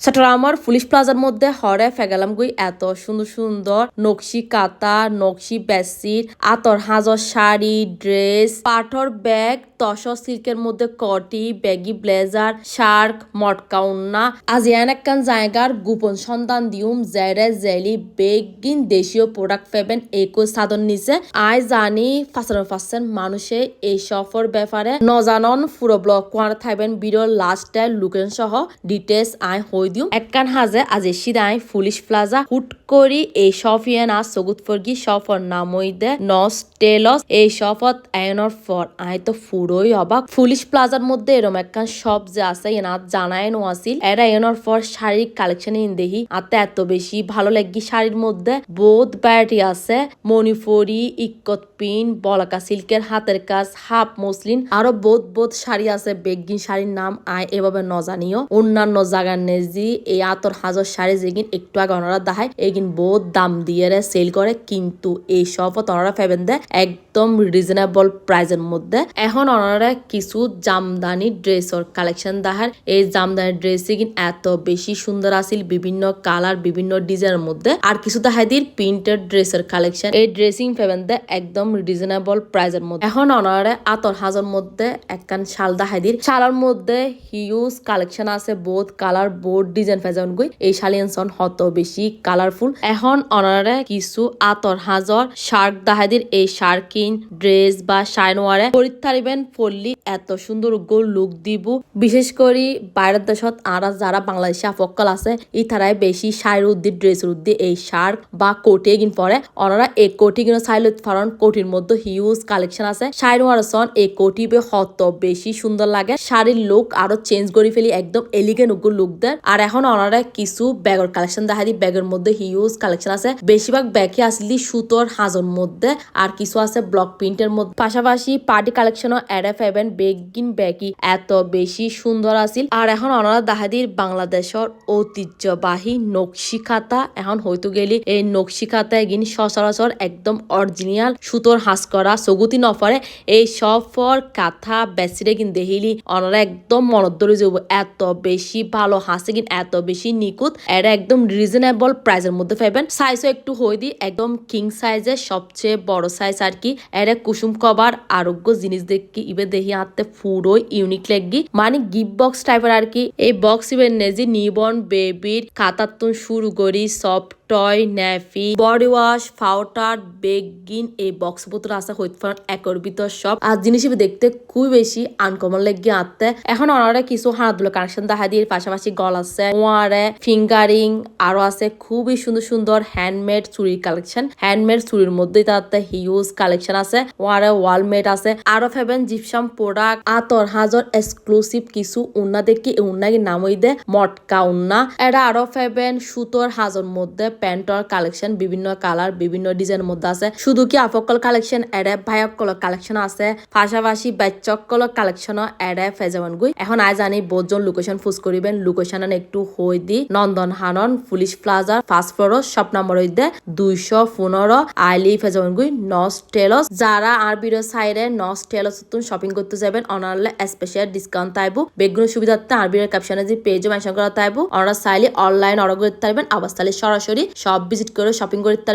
চট্টগ্রামের পুলিশ প্লাজার মধ্যে হরে ফেগালাম গুই এত সুন্দর সুন্দর নকশি কাতা নকশি বেডশিট আতর হাজর শাড়ি ড্রেস পাথর ব্যাগ তসর সিল্কের মধ্যে কটি ব্যাগি ব্লেজার শার্ক মটকা উন্না আজ একখান জায়গার গোপন সন্ধান দিউম জেরে জেলি বেগিন দেশীয় প্রোডাক্ট ফেবেন একই সাধন নিচে আই জানি ৫% মানুষে এই সফর ব্যাপারে নজানন পুরো ব্লগ কোয়ার থাকবেন ভিডিওর লাস্টে লুকেন সহ ডিটেলস আই হই দিও একখান হাজে আজ সিদাই পুলিশ প্লাজা হুট করি এই সফিয়ান আর সগুত ফরগি সফর নামইদে নস টেলস এই সফত আয়নর ফর আই তো পুরোই অবাক পুলিশ প্লাজার মধ্যে এরম একখান শপ যে আছে এনা জানায় নো আসিল এরা এনর ফর শাড়ির কালেকশন ইন দেহি আতে এত বেশি ভালো লাগি শাড়ির মধ্যে বহুত ভ্যারাইটি আছে মণিপুরি ইক্কত পিন বলাকা সিল্কের হাতের কাজ হাফ মসলিন আরো বহুত শাড়ি আছে বেগিন শাড়ির নাম আয় এভাবে ন জানিও অন্যান্য জায়গার নেজি এই আতর হাজার শাড়ি যেগিন একটু আগে ওনারা দেখায় এগিন বহুত দাম দিয়ে সেল করে কিন্তু এই সব ওনারা ফেবেন দেয় একদম রিজনেবল প্রাইজের মধ্যে এখন ওনারা কিছু জামদানি ড্রেসর কালেকশন দেখার এই জামদানি ড্রেস এগিন এত বেশি সুন্দর আসিল বিভিন্ন কালার বিভিন্ন ডিজাইনের মধ্যে আর কিছু দেখাইদির প্রিন্টেড ড্রেসের কালেকশন এই ড্রেসিং ফেবেন দেয় একদম রিজনেবল প্রাইজের মধ্যে এখন ওনারা আতর হাজার মধ্যে একখান শাল দেখাইদির শালার মধ্যে হিউজ কালেকশন আছে বহুত কালার বহুত ডিজাইন ফেজান গুই এই শালিয়ানসন হত বেশি কালারফুল এখন অনারে কিছু আতর হাজার শার্ক দাহাদির এই শার্কিন ড্রেস বা শাইনওয়ারে পরিত্তারিবেন পড়লি এত সুন্দর গোল লুক দিব বিশেষ করে বাইরের দেশত আর যারা বাংলাদেশে আফক্কাল আছে ই তারাই বেশি শাড়ির উদ্দি ড্রেসের উদ্দি এই শার্ক বা কোটি গিন পরে ওনারা এই কোটি কিনো চাইলে ফারন কোটির মধ্যে হিউজ কালেকশন আছে শাইনওয়ার সন এই কোটি বে হত বেশি সুন্দর লাগে শাড়ির লুক আরো চেঞ্জ করে ফেলি একদম এলিগেন্ট উগুল লুক দেয় আর এখন ওনারা কিছু ব্যাগের কালেকশন দেখা দিই ব্যাগের মধ্যে হিউজ কালেকশন আছে বেশিরভাগ ব্যাগে আসলি সুতোর হাজর মধ্যে আর কিছু আছে ব্লক প্রিন্টের মধ্যে পাশাপাশি party কালেকশনও add F এভেন begin baggy এত বেশি সুন্দর আসিল আর এখন ওনারা দেখা দিই বাংলাদেশের ঐতিহ্যবাহী নকশি খাতা এখন হয়তো গেলি এই নকশি খাতা এগিন সচরাচর একদম অরিজিনাল সুতোর হাস করা সগুতি নফরে এই সব ফর কাঁথা বেসিরে কিন দেহিলি ওনারা একদম মনত ধরে যাব এত বেশি ভালো হাসে কিন এত বেশি নিকুত এটা একদম রিজনেবল প্রাইসের মধ্যে পাইবেন সাইজও একটু হই দি একদম কিং সাইজের সবচেয়ে বড় সাইজ আর কি এটা কুসুম কভার আরোগ্য জিনিস দেখি ইবে দেখি আনতে পুরোই ইউনিক লাগি মানে গিফট বক্স টাইপের আর কি এই বক্স ইবে নেজি নিবর্ন বেবির খাতার শুরু করি সব টয় ন্যাফি বডি ওয়াশ পাউডার বেগিন এই বক্স বোতল আছে হইতে পারেন একর ভিতর সব আর জিনিস দেখতে খুবই বেশি আনকমন লাগে আনতে এখন ওনারা কিছু হাতগুলো কানেকশন দেখা দিয়ে পাশাপাশি গল আছে ওয়ারে ফিঙ্গারিং আরো আছে খুবই সুন্দর সুন্দর হ্যান্ডমেড চুরির কালেকশন হ্যান্ডমেড চুরির মধ্যে তাতে হিউজ কালেকশন আছে ওয়ারে ওয়ালমেট আছে আরো ফেবেন জিপসাম প্রোডাক্ট আতর হাজার এক্সক্লুসিভ কিছু উন্না দেখি উন্নাকে নামই দে মটকা উন্না এটা আরো ফেবেন সুতোর হাজার মধ্যে প্যান্টর কালেকশন বিভিন্ন কালার বিভিন্ন ডিজাইনের মধ্যে আছে শুধু কি আফকল কালেকশন এডে ভাইকল কালেকশন আছে পাশাপাশি বাচ্চকল কালেকশন এডে ফেজামান গুই এখন আজ জানি বহুজন লোকেশন ফুজ করিবেন লোকেশন একটু হই দি নন্দন হানন police plaza first floor shop number হইতে 215 আইলি ফেজামান গুই নস টেলস যারা আর ভিডিও সাইডে নস টেলস তুন শপিং করতে যাবেন অনারলে স্পেশাল ডিসকাউন্ট তাইবো বেগুন সুবিধাতে আর ভিডিও ক্যাপশনে যে পেজও মেনশন করা তাইবো অনার চাইলে অনলাইন অর্ডার করতে পারবেন আবার চাইলে সরাসরি সব ভিজিট করে শপিং করতে পারবেন